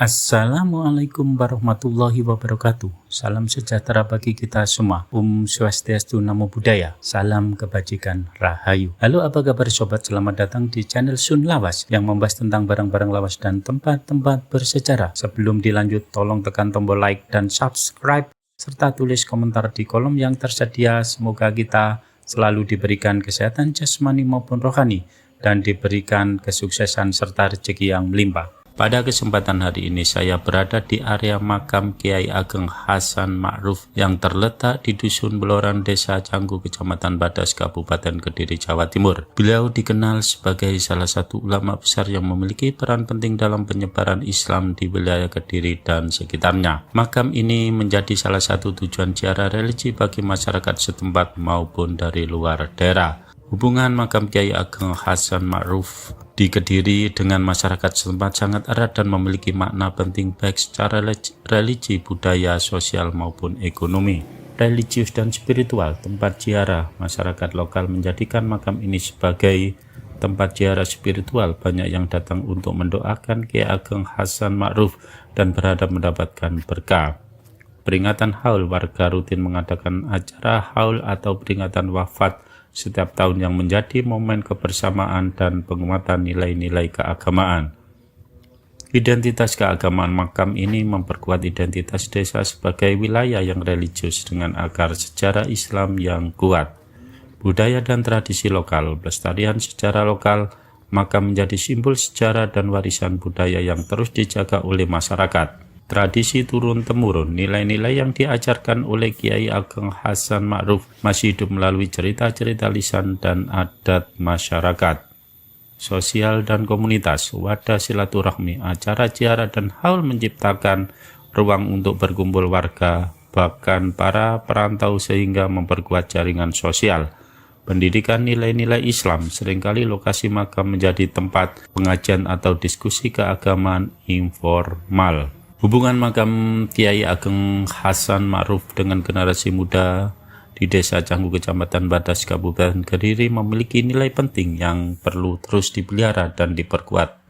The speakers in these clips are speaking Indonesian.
Assalamualaikum warahmatullahi wabarakatuh. Salam sejahtera bagi kita semua. Swastiastu, Namo Buddhaya. Salam kebajikan, Rahayu. Halo, apa kabar sobat? Selamat datang di channel Sun Lawas yang membahas tentang barang-barang lawas dan tempat-tempat bersejarah. Sebelum dilanjut, tolong tekan tombol like dan subscribe serta tulis komentar di kolom yang tersedia. Semoga kita selalu diberikan kesehatan jasmani maupun rohani dan diberikan kesuksesan serta rezeki yang melimpah. Pada kesempatan hari ini saya berada di area makam Kiai Ageng Hasan Ma'ruf yang terletak di Dusun Beloran, Desa Canggu, Kecamatan Badas, Kabupaten Kediri, Jawa Timur. Beliau dikenal sebagai salah satu ulama besar yang memiliki peran penting dalam penyebaran Islam di wilayah Kediri dan sekitarnya. Makam ini menjadi salah satu tujuan ziarah religi bagi masyarakat setempat maupun dari luar daerah. Hubungan makam Kiai Ageng Hasan Ma'ruf di Kediri dengan masyarakat setempat sangat erat dan memiliki makna penting baik secara religi, budaya, sosial maupun ekonomi, religius dan spiritual. Tempat ziarah masyarakat lokal menjadikan makam ini sebagai tempat ziarah spiritual. Banyak yang datang untuk mendoakan Kiai Ageng Hasan Ma'ruf dan berharap mendapatkan berkah. Peringatan haul, warga rutin mengadakan acara haul atau peringatan wafat setiap tahun yang menjadi momen kebersamaan dan penguatan nilai-nilai keagamaan. Identitas keagamaan makam ini memperkuat identitas desa sebagai wilayah yang religius dengan akar sejarah Islam yang kuat. Budaya dan tradisi lokal, pelestarian secara lokal, makam menjadi simbol sejarah dan warisan budaya yang terus dijaga oleh masyarakat. Tradisi turun-temurun, nilai-nilai yang diajarkan oleh Kiai Ageng Hasan Ma'ruf masih hidup melalui cerita-cerita lisan dan adat masyarakat. Sosial dan komunitas, wadah silaturahmi, acara ziarah dan haul menciptakan ruang untuk berkumpul warga, bahkan para perantau sehingga memperkuat jaringan sosial. Pendidikan nilai-nilai Islam, seringkali lokasi makam menjadi tempat pengajian atau diskusi keagamaan informal. Hubungan makam Kiai Ageng Hasan Ma'ruf dengan generasi muda di Desa Canggu, Kecamatan Badas, Kabupaten Kediri memiliki nilai penting yang perlu terus dipelihara dan diperkuat.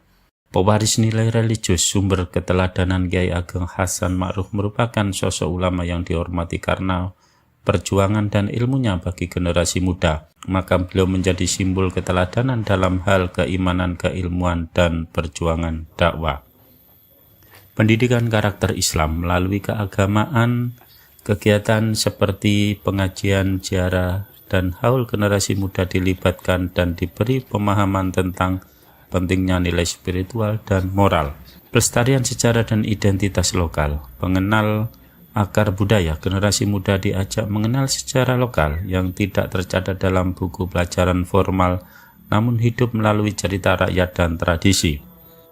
Pewaris nilai religius, sumber keteladanan Kiai Ageng Hasan Ma'ruf merupakan sosok ulama yang dihormati karena perjuangan dan ilmunya bagi generasi muda. Makam beliau menjadi simbol keteladanan dalam hal keimanan, keilmuan, dan perjuangan dakwah. Pendidikan karakter Islam melalui keagamaan, kegiatan seperti pengajian, ziarah, dan haul generasi muda dilibatkan dan diberi pemahaman tentang pentingnya nilai spiritual dan moral. Pelestarian sejarah dan identitas lokal, pengenal akar budaya, generasi muda diajak mengenal sejarah lokal yang tidak tercatat dalam buku pelajaran formal, namun hidup melalui cerita rakyat dan tradisi.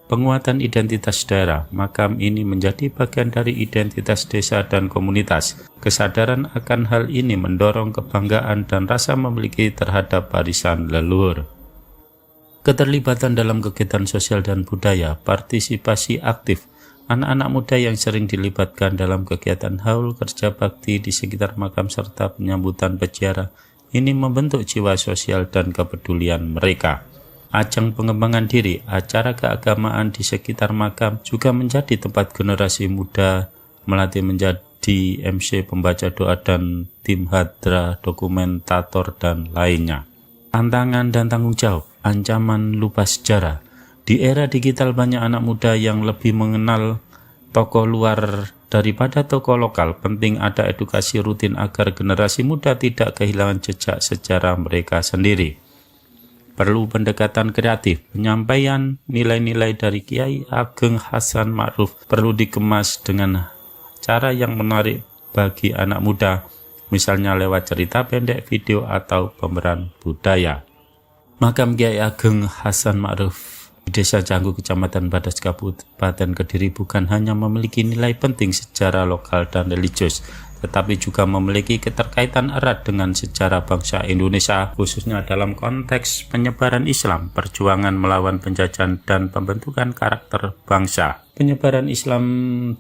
Penguatan identitas daerah, makam ini menjadi bagian dari identitas desa dan komunitas. Kesadaran akan hal ini mendorong kebanggaan dan rasa memiliki terhadap warisan leluhur. Keterlibatan dalam kegiatan sosial dan budaya, partisipasi aktif. Anak-anak muda yang sering dilibatkan dalam kegiatan haul, kerja bakti di sekitar makam serta penyambutan peziarah ini membentuk jiwa sosial dan kepedulian mereka. Ajang pengembangan diri, acara keagamaan di sekitar makam juga menjadi tempat generasi muda melatih menjadi MC, pembaca doa, dan tim hadra, dokumentator, dan lainnya. Tantangan dan tanggung jawab, ancaman lupa sejarah. Di era digital banyak anak muda yang lebih mengenal tokoh luar daripada tokoh lokal. Penting ada edukasi rutin agar generasi muda tidak kehilangan jejak sejarah mereka sendiri. Perlu pendekatan kreatif, penyampaian nilai-nilai dari Kiai Ageng Hasan Ma'ruf perlu dikemas dengan cara yang menarik bagi anak muda, misalnya lewat cerita pendek, video, atau pemeran budaya. Makam Kiai Ageng Hasan Ma'ruf di Desa Canggu, Kecamatan Badas, Kabupaten Kediri bukan hanya memiliki nilai penting secara lokal dan religius, tetapi juga memiliki keterkaitan erat dengan sejarah bangsa Indonesia, khususnya dalam konteks penyebaran Islam, perjuangan melawan penjajahan, dan pembentukan karakter bangsa. Penyebaran Islam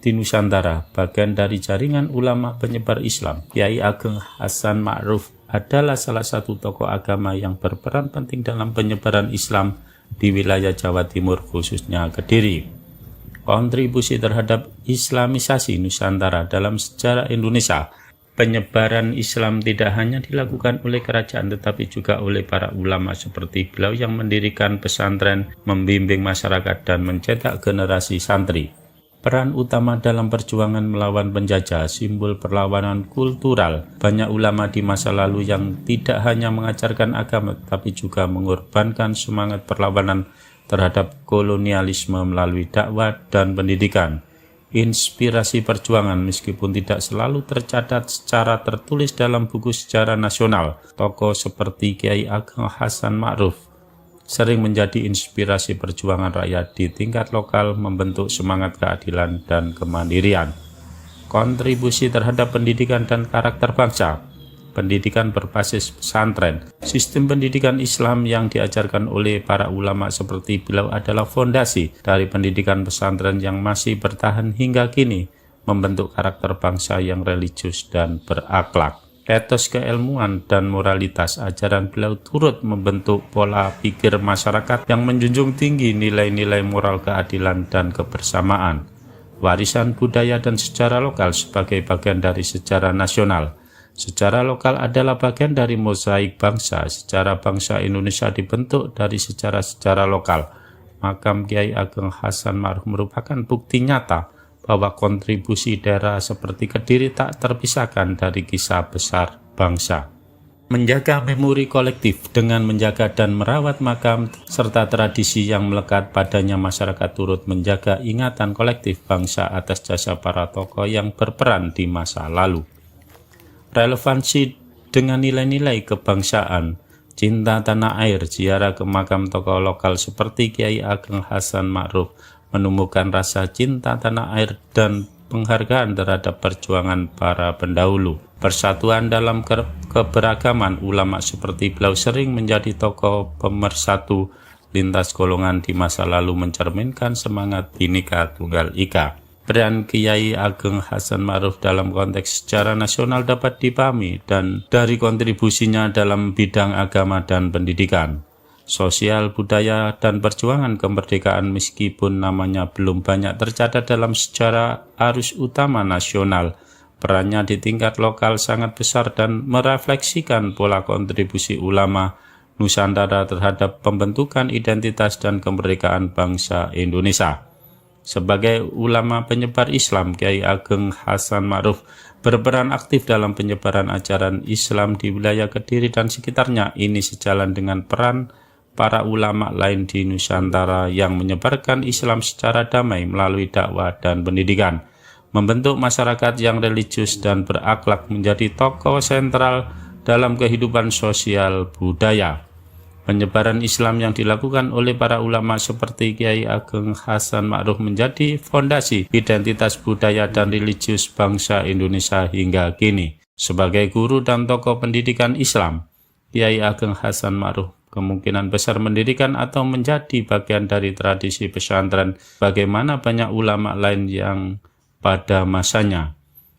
di Nusantara, bagian dari jaringan ulama penyebar Islam. Kiai Ageng Hasan Ma'ruf adalah salah satu tokoh agama yang berperan penting dalam penyebaran Islam di wilayah Jawa Timur, khususnya Kediri. Kontribusi terhadap Islamisasi Nusantara dalam sejarah Indonesia. Penyebaran Islam tidak hanya dilakukan oleh kerajaan tetapi juga oleh para ulama seperti beliau yang mendirikan pesantren, membimbing masyarakat dan mencetak generasi santri. Peran utama dalam perjuangan melawan penjajah, simbol perlawanan kultural. Banyak ulama di masa lalu yang tidak hanya mengajarkan agama tetapi juga mengorbankan semangat perlawanan terhadap kolonialisme melalui dakwah dan pendidikan. Inspirasi perjuangan meskipun tidak selalu tercatat secara tertulis dalam buku sejarah nasional. Tokoh seperti Kiai Ageng Hasan Ma'ruf sering menjadi inspirasi perjuangan rakyat di tingkat lokal, membentuk semangat keadilan dan kemandirian. Kontribusi terhadap pendidikan dan karakter bangsa. Pendidikan berbasis pesantren. Sistem pendidikan Islam yang diajarkan oleh para ulama seperti beliau adalah fondasi dari pendidikan pesantren yang masih bertahan hingga kini, membentuk karakter bangsa yang religius dan berakhlak. Etos keilmuan dan moralitas ajaran beliau turut membentuk pola pikir masyarakat yang menjunjung tinggi nilai-nilai moral keadilan dan kebersamaan. Warisan budaya dan sejarah lokal sebagai bagian dari sejarah nasional. Sejarah lokal adalah bagian dari mozaik bangsa. Sejarah bangsa Indonesia dibentuk dari sejarah-sejarah lokal. Makam Kiai Ageng Hasan Ma'ruf merupakan bukti nyata bahwa kontribusi daerah seperti Kediri tak terpisahkan dari kisah besar bangsa. Menjaga memori kolektif dengan menjaga dan merawat makam serta tradisi yang melekat padanya, masyarakat turut menjaga ingatan kolektif bangsa atas jasa para tokoh yang berperan di masa lalu. Relevansi dengan nilai-nilai kebangsaan, cinta tanah air, ziarah ke makam tokoh lokal seperti Kiai Ageng Hasan Ma'ruf menemukan rasa cinta tanah air dan penghargaan terhadap perjuangan para pendahulu. Persatuan dalam keberagaman, ulama seperti beliau sering menjadi tokoh pemersatu lintas golongan di masa lalu, mencerminkan semangat Bhinneka Tunggal Ika. Peran Kiai Ageng Hasan Ma'ruf dalam konteks sejarah nasional dapat dipahami dan dari kontribusinya dalam bidang agama dan pendidikan, sosial, budaya, dan perjuangan kemerdekaan. Meskipun namanya belum banyak tercatat dalam sejarah arus utama nasional, perannya di tingkat lokal sangat besar dan merefleksikan pola kontribusi ulama Nusantara terhadap pembentukan identitas dan kemerdekaan bangsa Indonesia. Sebagai ulama penyebar Islam, Kiai Ageng Hasan Ma'ruf berperan aktif dalam penyebaran ajaran Islam di wilayah Kediri dan sekitarnya. Ini sejalan dengan peran para ulama lain di Nusantara yang menyebarkan Islam secara damai melalui dakwah dan pendidikan, membentuk masyarakat yang religius dan berakhlak menjadi tokoh sentral dalam kehidupan sosial budaya. Penyebaran Islam yang dilakukan oleh para ulama seperti Kiai Ageng Hasan Ma'ruf menjadi fondasi identitas budaya dan religius bangsa Indonesia hingga kini. Sebagai guru dan tokoh pendidikan Islam, Kiai Ageng Hasan Ma'ruf kemungkinan besar mendirikan atau menjadi bagian dari tradisi pesantren bagaimana banyak ulama lain yang pada masanya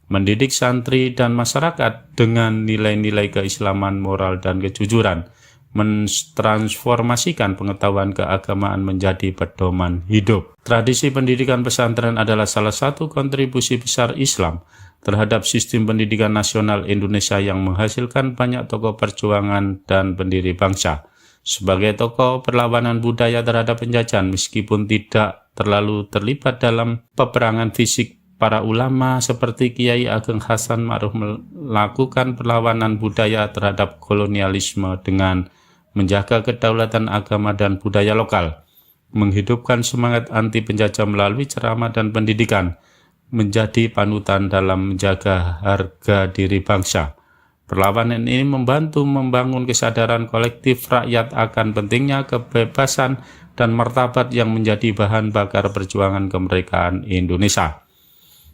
mendidik santri dan masyarakat dengan nilai-nilai keislaman, moral, dan kejujuran, mentransformasikan pengetahuan keagamaan menjadi pedoman hidup. Tradisi pendidikan pesantren adalah salah satu kontribusi besar Islam terhadap sistem pendidikan nasional Indonesia yang menghasilkan banyak tokoh perjuangan dan pendiri bangsa. Sebagai tokoh perlawanan budaya terhadap penjajahan, meskipun tidak terlalu terlibat dalam peperangan fisik, para ulama seperti Kiai Ageng Hasan Ma'ruf melakukan perlawanan budaya terhadap kolonialisme dengan menjaga kedaulatan agama dan budaya lokal, menghidupkan semangat anti penjajah melalui ceramah dan pendidikan, menjadi panutan dalam menjaga harga diri bangsa. Perlawanan ini membantu membangun kesadaran kolektif rakyat akan pentingnya kebebasan dan martabat yang menjadi bahan bakar perjuangan kemerdekaan Indonesia.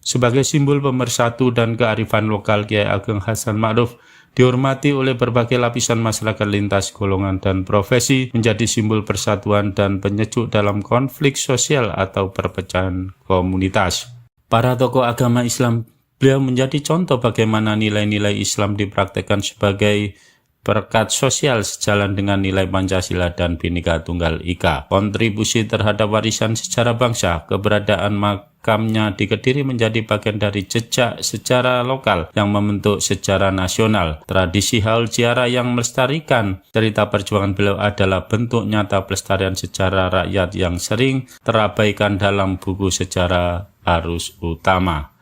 Sebagai simbol pemersatu dan kearifan lokal, Kiai Ageng Hasan Ma'ruf dihormati oleh berbagai lapisan masyarakat lintas golongan dan profesi, menjadi simbol persatuan dan penyejuk dalam konflik sosial atau perpecahan komunitas. Para tokoh agama Islam, beliau menjadi contoh bagaimana nilai-nilai Islam dipraktekkan sebagai perekat sosial sejalan dengan nilai Pancasila dan Bhinneka Tunggal Ika. Kontribusi terhadap warisan sejarah bangsa, keberadaan makamnya di Kediri menjadi bagian dari jejak sejarah lokal yang membentuk sejarah nasional. Tradisi haul ziarah yang melestarikan cerita perjuangan beliau adalah bentuk nyata pelestarian sejarah rakyat yang sering terabaikan dalam buku sejarah arus utama.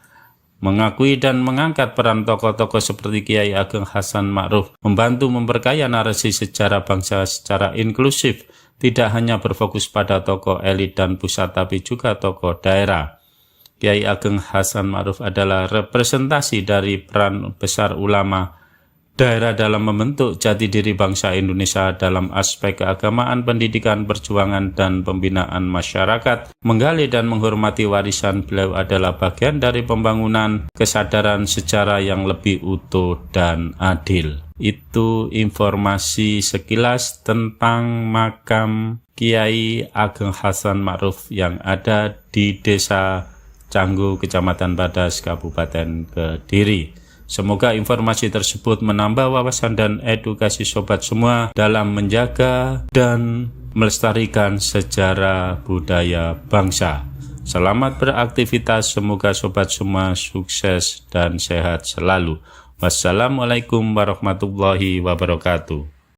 Mengakui dan mengangkat peran tokoh-tokoh seperti Kiai Ageng Hasan Ma'ruf membantu memperkaya narasi sejarah bangsa secara inklusif, tidak hanya berfokus pada tokoh elit dan pusat tapi juga tokoh daerah. Kiai Ageng Hasan Ma'ruf adalah representasi dari peran besar ulama daerah dalam membentuk jati diri bangsa Indonesia dalam aspek keagamaan, pendidikan, perjuangan, dan pembinaan masyarakat. Menggali dan menghormati warisan beliau adalah bagian dari pembangunan kesadaran sejarah yang lebih utuh dan adil. Itu informasi sekilas tentang makam Kiai Ageng Hasan Ma'ruf yang ada di Desa Canggu, Kecamatan Badas, Kabupaten Kediri. Semoga informasi tersebut menambah wawasan dan edukasi sobat semua dalam menjaga dan melestarikan sejarah budaya bangsa. Selamat beraktivitas, semoga sobat semua sukses dan sehat selalu. Wassalamualaikum warahmatullahi wabarakatuh.